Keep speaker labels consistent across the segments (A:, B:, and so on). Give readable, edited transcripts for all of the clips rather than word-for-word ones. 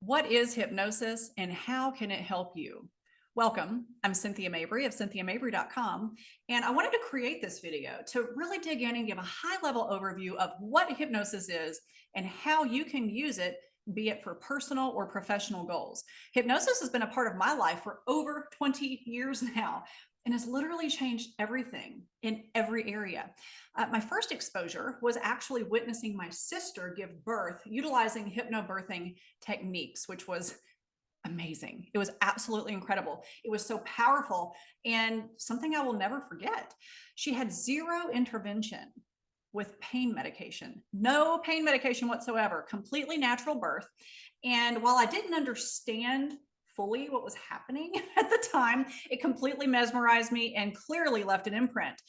A: What is hypnosis and how can it help you? Welcome. I'm Cynthia Mabry of cynthiamabry.com, and I wanted to create this video to really dig in and give a high-level overview of what hypnosis is and how you can use it, be it for personal or professional goals. Hypnosis has been a part of my life for over 20 years now and has literally changed everything in every area. My first exposure was actually witnessing my sister give birth utilizing hypnobirthing techniques, which was amazing. It was absolutely incredible. It was so powerful and something I will never forget. She had zero intervention with pain medication, no pain medication whatsoever, completely natural birth. And while I didn't understand fully what was happening at the time, it completely mesmerized me and clearly left an imprint.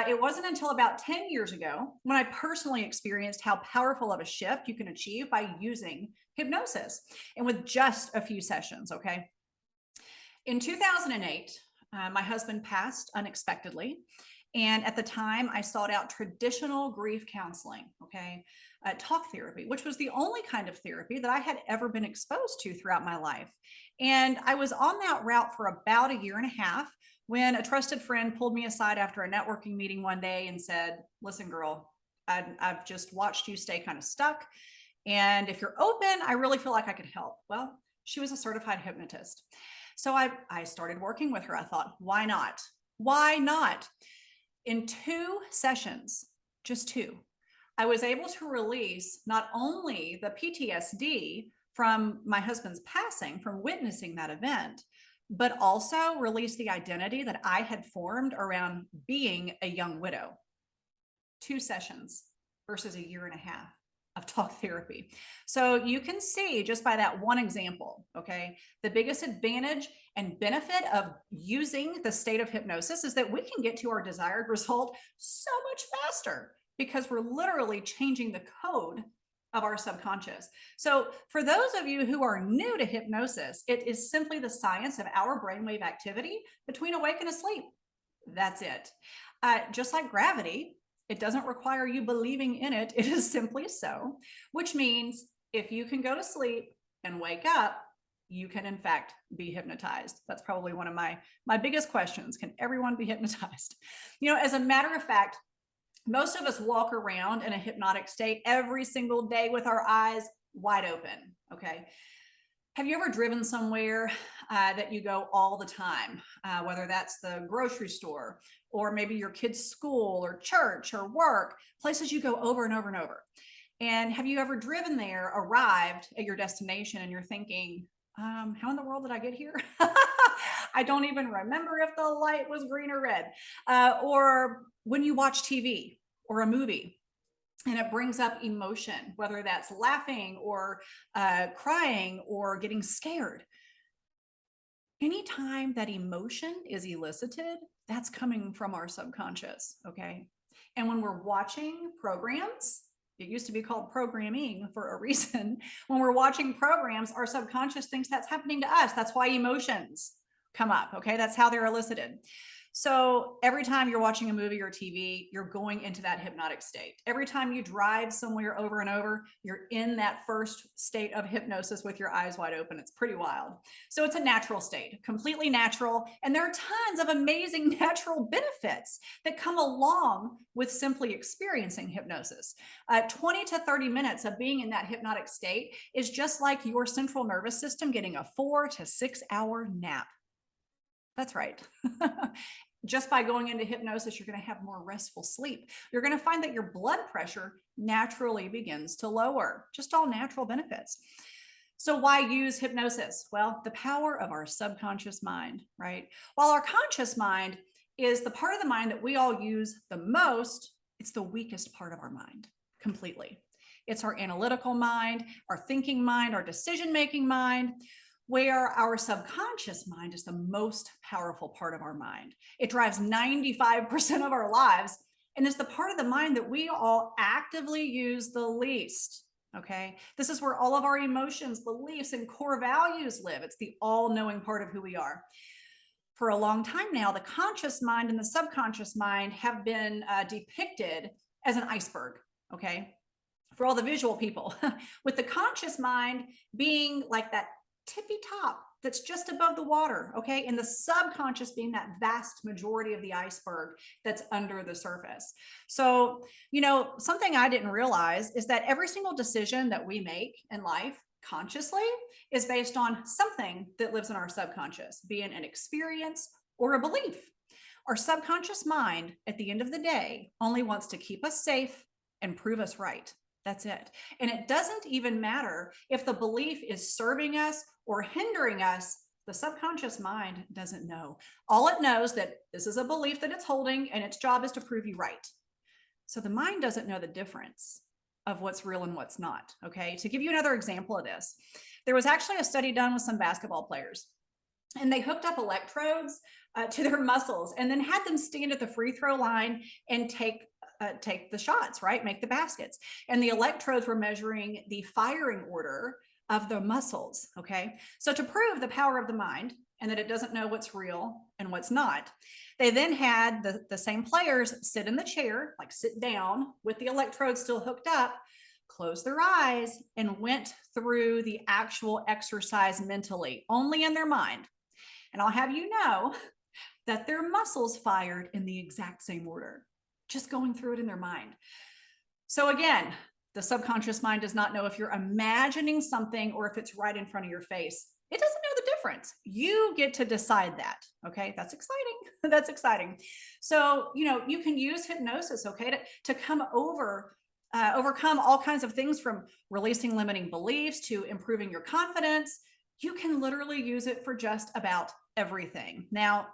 A: It wasn't until about 10 years ago when I personally experienced how powerful of a shift you can achieve by using hypnosis and with just a few sessions. Okay. In 2008, my husband passed unexpectedly. And at the time, I sought out traditional grief counseling, okay, talk therapy, which was the only kind of therapy that I had ever been exposed to throughout my life. And I was on that route for about a year and a half when a trusted friend pulled me aside after a networking meeting one day and said, "Listen, girl, I've just watched you stay kind of stuck. And if you're open, I really feel like I could help." Well, she was a certified hypnotist. So I started working with her. I thought, why not? Why not? In 2 sessions, just two, I was able to release not only the PTSD from my husband's passing, from witnessing that event, but also release the identity that I had formed around being a young widow. 2 sessions versus a year and a half of talk therapy. So you can see just by that one example, okay, the biggest advantage and benefit of using the state of hypnosis is that we can get to our desired result so much faster because we're literally changing the code of our subconscious. So for those of you who are new to hypnosis, it is simply the science of our brainwave activity between awake and asleep. That's it. Just like gravity, it doesn't require you believing in it. It is simply so, which means if you can go to sleep and wake up, you can in fact be hypnotized. That's probably one of my biggest questions. Can everyone be hypnotized? As a matter of fact, most of us walk around in a hypnotic state every single day with our eyes wide open. Okay. Have you ever driven somewhere that you go all the time, whether that's the grocery store or maybe your kid's school or church or work, places you go over and over and over? And have you ever driven there, arrived at your destination, and you're thinking, how in the world did I get here? I don't even remember if the light was green or red. Or when you watch TV or a movie, and it brings up emotion, whether that's laughing or crying or getting scared. Anytime that emotion is elicited, that's coming from our subconscious, okay? And when we're watching programs, it used to be called programming for a reason. When we're watching programs, our subconscious thinks that's happening to us. That's why emotions come up, okay? That's how they're elicited. So every time you're watching a movie or TV, you're going into that hypnotic state. Every time you drive somewhere over and over, you're in that first state of hypnosis with your eyes wide open. It's pretty wild. So it's a natural state, completely natural. And there are tons of amazing natural benefits that come along with simply experiencing hypnosis. 20 to 30 minutes of being in that hypnotic state is just like your central nervous system getting a 4 to 6 hour nap. That's right. Just by going into hypnosis, you're going to have more restful sleep. You're going to find that your blood pressure naturally begins to lower, just all natural benefits. So why use hypnosis? Well, the power of our subconscious mind, right? While our conscious mind is the part of the mind that we all use the most, it's the weakest part of our mind completely. It's our analytical mind, our thinking mind, our decision-making mind, where our subconscious mind is the most powerful part of our mind. It drives 95% of our lives and is the part of the mind that we all actively use the least. Okay. This is where all of our emotions, beliefs, and core values live. It's the all-knowing part of who we are. For a long time now, the conscious mind and the subconscious mind have been depicted as an iceberg. Okay. for all the visual people, with the conscious mind being like that tippy top that's just above the water, okay? And the subconscious being that vast majority of the iceberg that's under the surface. So, something I didn't realize is that every single decision that we make in life consciously is based on something that lives in our subconscious, be it an experience or a belief. Our subconscious mind, at the end of the day, only wants to keep us safe and prove us right. That's it. And it doesn't even matter if the belief is serving us or hindering us. The subconscious mind doesn't know. All it knows that this is a belief that it's holding, and its job is to prove you right. So the mind doesn't know the difference of what's real and what's not. Okay. To give you another example of this, there was actually a study done with some basketball players, and they hooked up electrodes to their muscles and then had them stand at the free throw line and take the shots, right? Make the baskets. And the electrodes were measuring the firing order of the muscles. Okay. So to prove the power of the mind and that it doesn't know what's real and what's not, they then had the same players sit in the chair, like sit down with the electrodes still hooked up, close their eyes, and went through the actual exercise mentally, only in their mind. And I'll have you know that their muscles fired in the exact same order, just going through it in their mind. So again, the subconscious mind does not know if you're imagining something or if it's right in front of your face. It doesn't know the difference. You get to decide that. Okay. That's exciting. That's exciting. So, you can use hypnosis, okay, to overcome all kinds of things, from releasing limiting beliefs to improving your confidence. You can literally use it for just about everything. Now,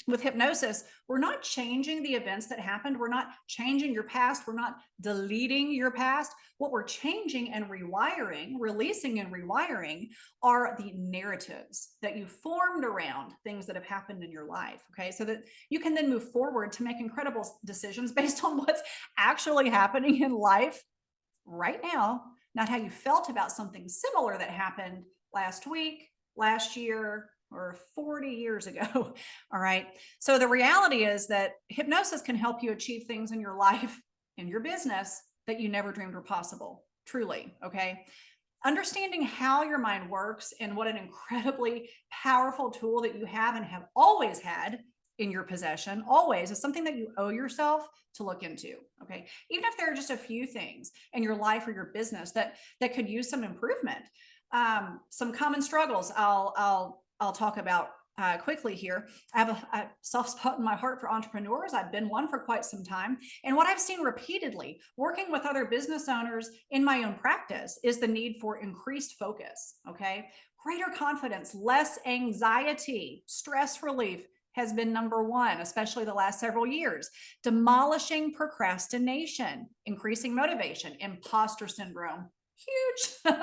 A: with hypnosis, we're not changing the events that happened. We're not changing your past. We're not deleting your past. What we're changing and rewiring, releasing and rewiring, are the narratives that you formed around things that have happened in your life. Okay. So that you can then move forward to make incredible decisions based on what's actually happening in life right now, not how you felt about something similar that happened last week, last year, or 40 years ago. All right. So the reality is that hypnosis can help you achieve things in your life, in your business, that you never dreamed were possible. Truly. Okay. Understanding how your mind works and what an incredibly powerful tool that you have and have always had in your possession, always, is something that you owe yourself to look into. Okay. Even if there are just a few things in your life or your business that could use some improvement. Some common struggles I'll talk about quickly here. I have a soft spot in my heart for entrepreneurs. I've been one for quite some time. And what I've seen repeatedly working with other business owners in my own practice is the need for increased focus. Okay. Greater confidence, less anxiety, stress relief has been number one, especially the last several years. Demolishing procrastination, increasing motivation, imposter syndrome, huge.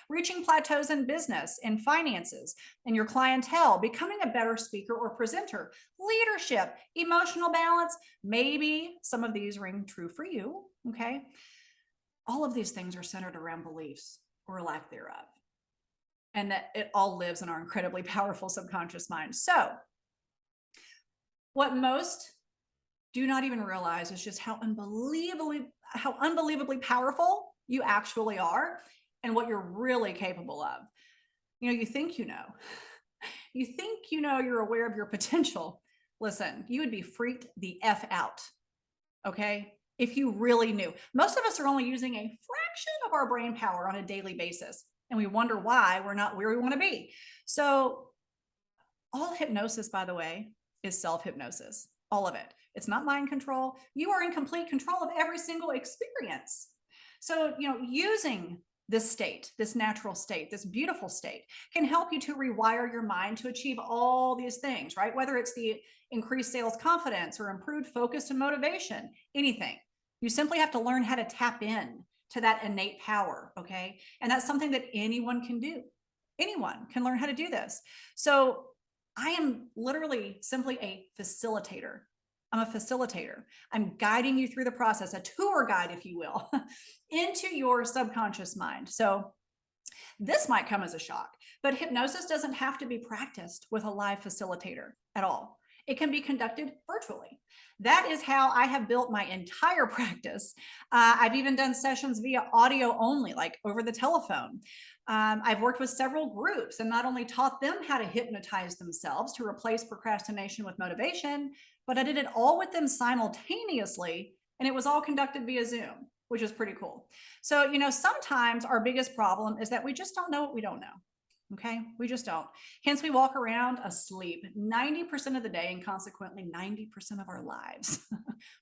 A: Reaching plateaus in business and finances and your clientele, becoming a better speaker or presenter, leadership, emotional balance. Maybe some of these ring true for you. Okay. All of these things are centered around beliefs or lack thereof. And that it all lives in our incredibly powerful subconscious mind. So what most do not even realize is just how unbelievably powerful you actually are and what you're really capable of. You think you know. You think you're aware of your potential. Listen, you would be freaked the F out, okay, if you really knew. Most of us are only using a fraction of our brain power on a daily basis, and we wonder why we're not where we want to be. So all hypnosis, by the way, is self-hypnosis. All of it. It's not mind control. You are in complete control of every single experience. So, using this state, this natural state, this beautiful state, can help you to rewire your mind to achieve all these things, right? Whether it's the increased sales confidence or improved focus and motivation, anything. You simply have to learn how to tap in to that innate power, okay? And that's something that anyone can do. Anyone can learn how to do this. So I am literally simply a facilitator. I'm a facilitator. I'm guiding you through the process, a tour guide, if you will, into your subconscious mind. So this might come as a shock, but hypnosis doesn't have to be practiced with a live facilitator at all. It can be conducted virtually. That is how I have built my entire practice. I've even done sessions via audio only, like over the telephone. I've worked with several groups and not only taught them how to hypnotize themselves to replace procrastination with motivation, but I did it all with them simultaneously. And it was all conducted via Zoom, which is pretty cool. So, sometimes our biggest problem is that we just don't know what we don't know. Okay, we just don't. Hence, we walk around asleep 90% of the day and consequently 90% of our lives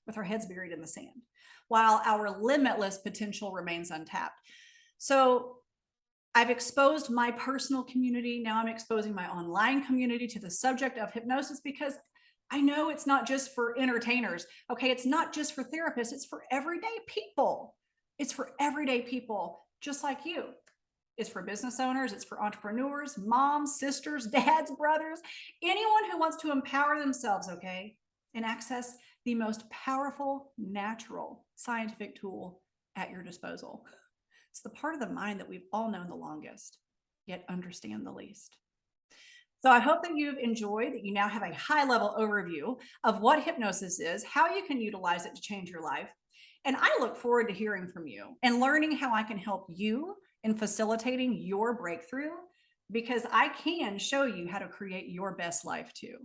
A: with our heads buried in the sand, while our limitless potential remains untapped. So, I've exposed my personal community. Now I'm exposing my online community to the subject of hypnosis because I know it's not just for entertainers. Okay, it's not just for therapists, it's for everyday people. It's for everyday people just like you. It's for business owners, it's for entrepreneurs, moms, sisters, dads, brothers, anyone who wants to empower themselves, okay, and access the most powerful, natural, scientific tool at your disposal. It's the part of the mind that we've all known the longest, yet understand the least. So I hope that you've enjoyed, that you now have a high level overview of what hypnosis is, how you can utilize it to change your life. And I look forward to hearing from you and learning how I can help you in facilitating your breakthrough, because I can show you how to create your best life too.